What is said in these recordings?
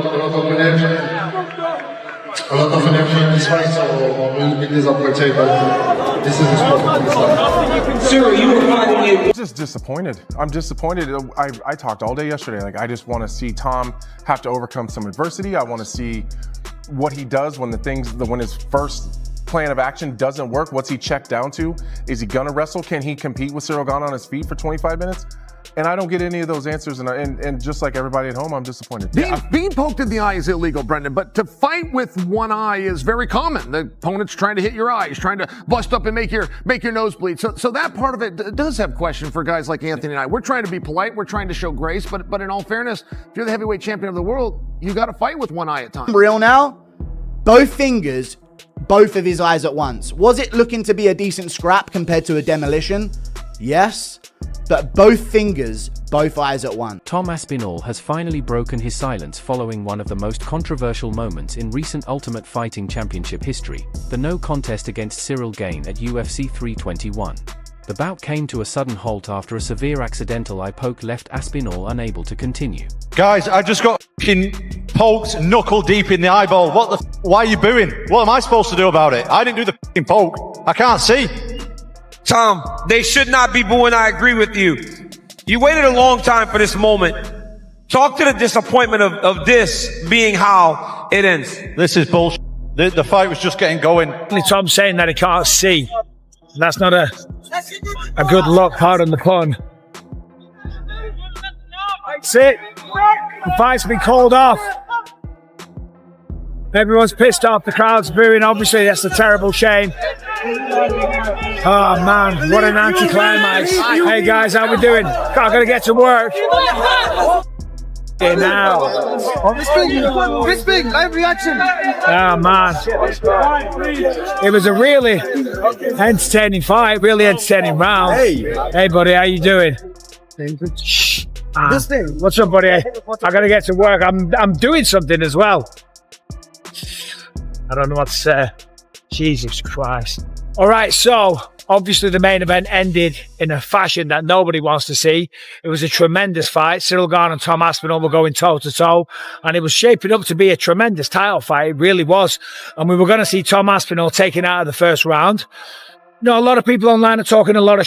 a lot of energy in this fight, so I'm a little bit disappointed, but this is the sport. Ciryl, you were fighting I'm just disappointed. I'm disappointed. I talked all day yesterday. Like, I just want to see Tom have to overcome some adversity. I want to see what he does when when his first plan of action doesn't work. What's he checked down to? Is he gonna wrestle? Can he compete with Ciryl Gane on his feet for 25 minutes? And I don't get any of those answers, and just like everybody at home, I'm disappointed. Being poked in the eye is illegal, Brendan, but to fight with one eye is very common. The opponent's trying to hit your eye. He's trying to bust up and make your nose bleed. So that part of it does have question for guys like Anthony and I. We're trying to be polite. We're trying to show grace. But in all fairness, if you're the heavyweight champion of the world, you got to fight with one eye at times. Real now, both fingers, both of his eyes at once. Was it looking to be a decent scrap compared to a demolition? Yes. But both fingers, both eyes at once. Tom Aspinall has finally broken his silence following one of the most controversial moments in recent Ultimate Fighting Championship history, the no contest against Ciryl Gane at UFC 321. The bout came to a sudden halt after a severe accidental eye poke left Aspinall unable to continue. Guys, I just got f***ing poked knuckle deep in the eyeball. Why are you booing? What am I supposed to do about it? I didn't do the f***ing poke. I can't see. Tom, they should not be booing. I agree with you. You waited a long time for this moment. Talk to the disappointment of this being how it ends. This is bullshit. The fight was just getting going. Tom saying that he can't see. That's not a good look, pardon the pun. That's it. The fight's been called off. Everyone's pissed off. The crowd's booing. Obviously, that's a terrible shame. Oh man, what an anticlimax. Hey guys, how we doing? I gotta get to work. Okay, now. This big, live reaction. Oh man. It was a really entertaining fight, really entertaining round. Hey buddy, how you doing? Shh. This thing. What's up, buddy? I gotta get to work. I'm doing something as well. I don't know what to say. Jesus Christ. All right, so obviously the main event ended in a fashion that nobody wants to see. It was a tremendous fight. Ciryl Gane and Tom Aspinall were going toe-to-toe, and it was shaping up to be a tremendous title fight. It really was. And we were going to see Tom Aspinall taken out of the first round. You know, a lot of people online are talking a lot of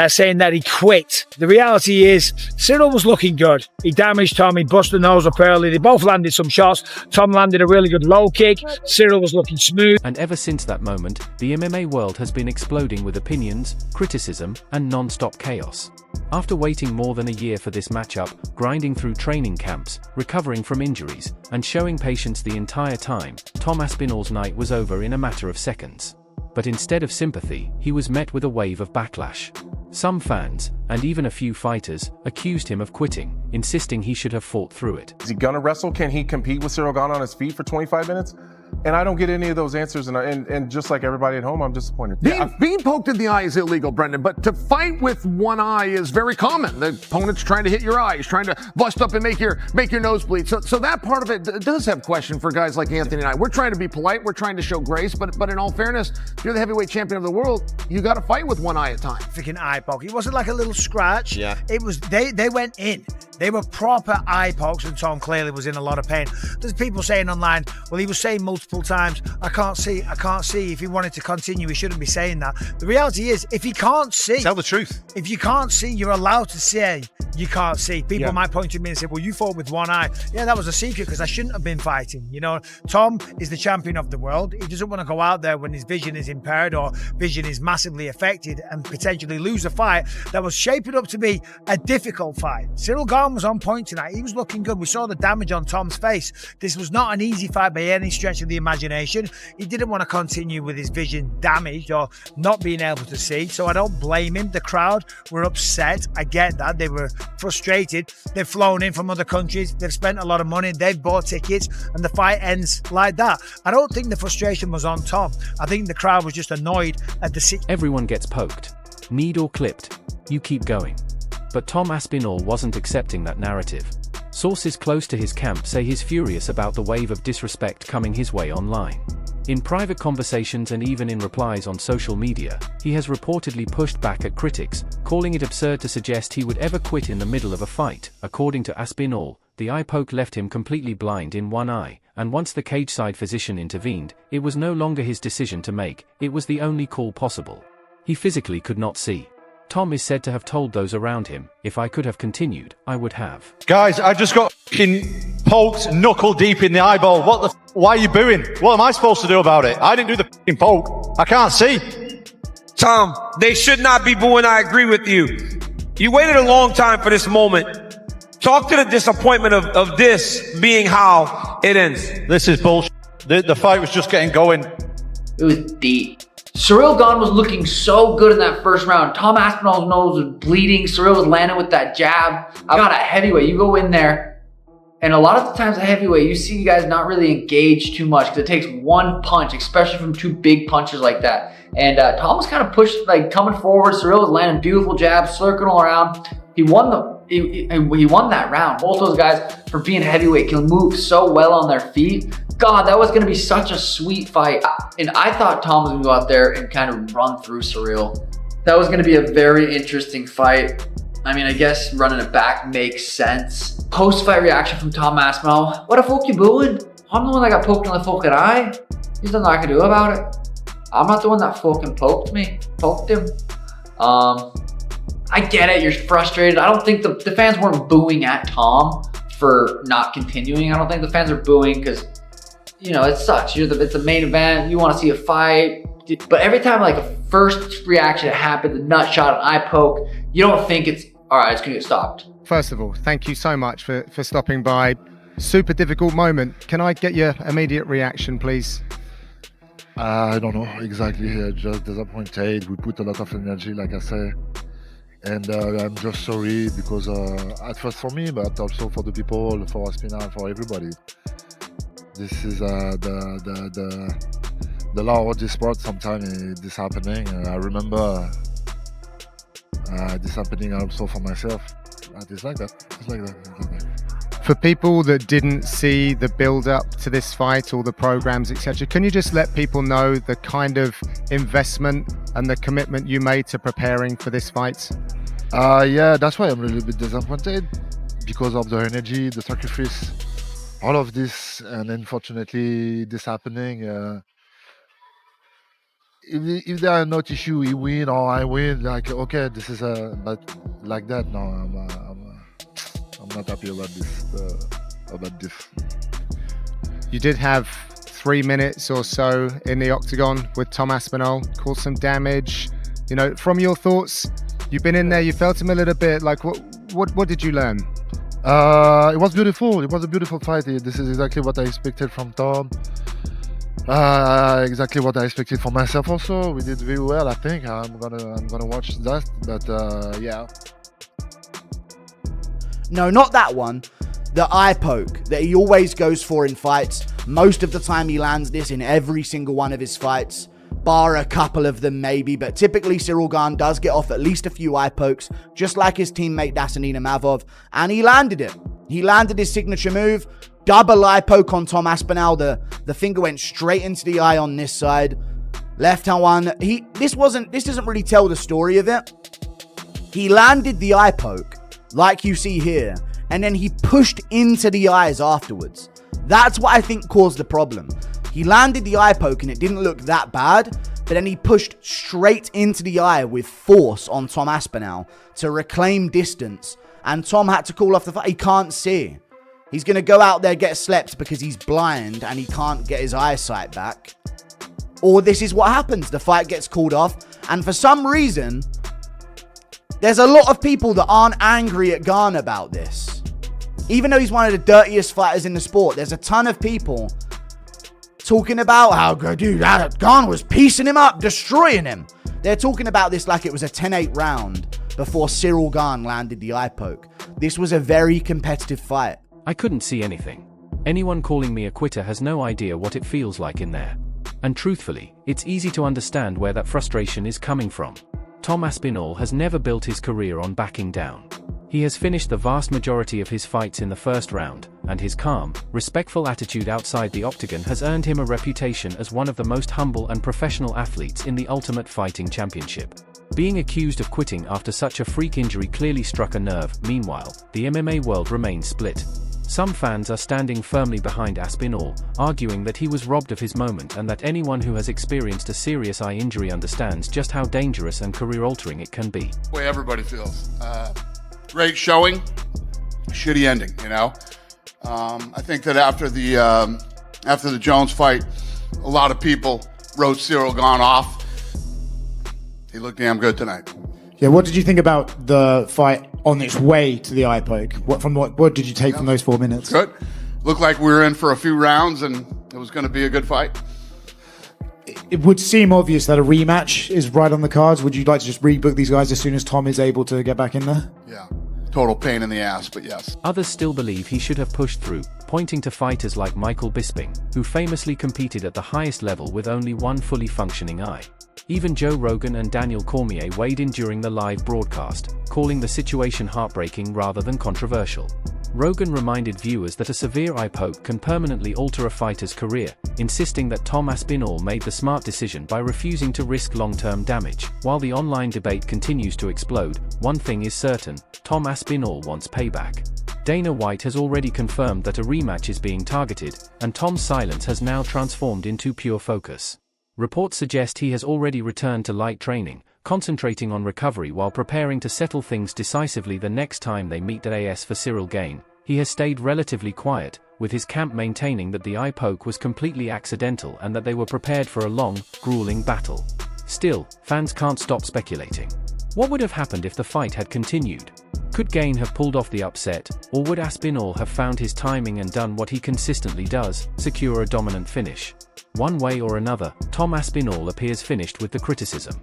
saying that he quit. The reality is, Ciryl was looking good. He damaged Tom, he busted the nose up early. They both landed some shots. Tom landed a really good low kick. Ciryl was looking smooth. And ever since that moment, the MMA world has been exploding with opinions, criticism, and non-stop chaos. After waiting more than a year for this matchup, grinding through training camps, recovering from injuries, and showing patience the entire time, Tom Aspinall's night was over in a matter of seconds. But instead of sympathy, he was met with a wave of backlash. Some fans, and even a few fighters, accused him of quitting, insisting he should have fought through it. Is he gonna wrestle? Can he compete with Ciryl Gane on his feet for 25 minutes? And I don't get any of those answers, and just like everybody at home, I'm disappointed. Being poked in the eye is illegal, Brendan, but to fight with one eye is very common. The opponent's trying to hit your eye. He's trying to bust up and make your nose bleed. So that part of it does have question for guys like Anthony and I. We're trying to be polite. We're trying to show grace. But in all fairness, if you're the heavyweight champion of the world, you got to fight with one eye at times. Freaking eye poke. It wasn't like a little scratch. Yeah. It was, they went in. They were proper eye pokes, and Tom clearly was in a lot of pain. There's people saying online, well, he was saying multiple times, I can't see. If he wanted to continue, he shouldn't be saying that. The reality is, if he can't see, tell the truth. If you can't see, you're allowed to say you can't see. People might point to me and say, well, you fought with one eye. Yeah, that was a secret because I shouldn't have been fighting. You know, Tom is the champion of the world. He doesn't want to go out there when his vision is impaired or vision is massively affected and potentially lose a fight that was shaping up to be a difficult fight. Ciryl Gane was on point tonight. He was looking good. We saw the damage on Tom's face. This was not an easy fight by any stretch of the imagination. He didn't want to continue with his vision damaged or not being able to see, so I don't blame him. The crowd were upset. I get that. They were frustrated. They've flown in from other countries. They've spent a lot of money. They've bought tickets, and the fight ends like that. I don't think the frustration was on Tom. I think the crowd was just annoyed at the situation. Everyone gets poked, kneed or clipped. You keep going. But Tom Aspinall wasn't accepting that narrative. Sources close to his camp say he's furious about the wave of disrespect coming his way online. In private conversations and even in replies on social media, he has reportedly pushed back at critics, calling it absurd to suggest he would ever quit in the middle of a fight. According to Aspinall, the eye poke left him completely blind in one eye, and once the cage-side physician intervened, it was no longer his decision to make, it was the only call possible. He physically could not see. Tom is said to have told those around him, "If I could have continued, I would have." Guys, I just got poked knuckle deep in the eyeball. Why are you booing? What am I supposed to do about it? I didn't do the poke. I can't see. Tom, they should not be booing. I agree with you. You waited a long time for this moment. Talk to the disappointment of this being how it ends. This is bullshit. The fight was just getting going. It was deep. Ciryl Gane was looking so good in that first round. Tom Aspinall's nose was bleeding. Ciryl was landing with that jab. I got a heavyweight. You go in there, and a lot of the times a heavyweight, you see you guys not really engage too much because it takes one punch, especially from two big punchers like that. And Tom was kind of pushed, like coming forward. Ciryl was landing beautiful jabs, circling around. He won that round. Both those guys, for being heavyweight, can move so well on their feet. God, that was going to be such a sweet fight. And I thought Tom was going to go out there and kind of run through Ciryl. That was going to be a very interesting fight. I mean, I guess running it back makes sense. Post-fight reaction from Tom Aspinall. What the fuck you booing? I'm the one that got poked in the fucking eye. There's nothing I can do about it. I'm not the one that fucking poked him. I get it, you're frustrated. I don't think the fans weren't booing at Tom for not continuing. I don't think the fans are booing because, you know, it sucks. It's the main event. You want to see a fight. But every time like a first reaction happened, the nut shot, an eye poke, you don't think it's, all right, it's going to get stopped. First of all, thank you so much for stopping by. Super difficult moment. Can I get your immediate reaction, please? I don't know exactly. Just disappointed. We put a lot of energy, like I say. And I'm just sorry because at first for me, but also for the people, for Aspinall, for everybody. This is the law of this sport. Sometimes this happening. I remember this happening also for myself. It's like that. It's like that. For people that didn't see the build-up to this fight, all the programs, etc., can you just let people know the kind of investment and the commitment you made to preparing for this fight? Yeah, that's why I'm a little bit disappointed because of the energy, the sacrifice, all of this, and unfortunately, this happening. If there are not issue, he win or I win, like okay, this is but like that. No, I'm not happy about this. You did have 3 minutes or so in the octagon with Tom Aspinall, caused some damage. You know, from your thoughts, you've been in there, you felt him a little bit. Like, what did you learn? It was beautiful. It was a beautiful fight. This is exactly what I expected from Tom. Exactly what I expected for myself. Also, we did very well. I think I'm gonna watch that. But yeah. No, not that one. The eye poke that he always goes for in fights. Most of the time he lands this in every single one of his fights. Bar a couple of them maybe, but typically Ciryl Gane does get off at least a few eye pokes, just like his teammate Dasanina Mavov, and he landed it. He landed his signature move, double eye poke on Tom Aspinall. The finger went straight into the eye on this side. Left hand one. This doesn't really tell the story of it. He landed the eye poke, like you see here, and then he pushed into the eyes afterwards. That's what I think caused the problem. He landed the eye poke and it didn't look that bad, but then he pushed straight into the eye with force on Tom Aspinall to reclaim distance, and Tom had to call off the fight. He can't see. He's going to go out there, get slept because he's blind and he can't get his eyesight back. Or this is what happens. The fight gets called off, and for some reason, there's a lot of people that aren't angry at Gane about this. Even though he's one of the dirtiest fighters in the sport, there's a ton of people talking about how, dude, Gane was piecing him up, destroying him. They're talking about this like it was a 10-8 round before Ciryl Gane landed the eye poke. This was a very competitive fight. I couldn't see anything. Anyone calling me a quitter has no idea what it feels like in there. And truthfully, it's easy to understand where that frustration is coming from. Tom Aspinall has never built his career on backing down. He has finished the vast majority of his fights in the first round, and his calm, respectful attitude outside the octagon has earned him a reputation as one of the most humble and professional athletes in the Ultimate Fighting Championship. Being accused of quitting after such a freak injury clearly struck a nerve. Meanwhile, the MMA world remains split. Some fans are standing firmly behind Aspinall, arguing that he was robbed of his moment and that anyone who has experienced a serious eye injury understands just how dangerous and career-altering it can be. The way everybody feels. Great showing, shitty ending, you know? I think that after the Jones fight, a lot of people wrote Ciryl Gane off. He looked damn good tonight. Yeah, what did you think about the fight on its way to the eye poke? What did you take from those 4 minutes? Good. Looked like we were in for a few rounds and it was going to be a good fight. It would seem obvious that a rematch is right on the cards. Would you like to just rebook these guys as soon as Tom is able to get back in there? Yeah. Total pain in the ass, but yes. Others still believe he should have pushed through, pointing to fighters like Michael Bisping, who famously competed at the highest level with only one fully functioning eye. Even Joe Rogan and Daniel Cormier weighed in during the live broadcast, calling the situation heartbreaking rather than controversial. Rogan reminded viewers that a severe eye poke can permanently alter a fighter's career, insisting that Tom Aspinall made the smart decision by refusing to risk long-term damage. While the online debate continues to explode, one thing is certain: Tom Aspinall wants payback. Dana White has already confirmed that a rematch is being targeted, and Tom's silence has now transformed into pure focus. Reports suggest he has already returned to light training, concentrating on recovery while preparing to settle things decisively the next time they meet. As for Ciryl Gane, he has stayed relatively quiet, with his camp maintaining that the eye poke was completely accidental and that they were prepared for a long, grueling battle. Still, fans can't stop speculating. What would have happened if the fight had continued? Could Gane have pulled off the upset, or would Aspinall have found his timing and done what he consistently does, secure a dominant finish? One way or another, Tom Aspinall appears finished with the criticism.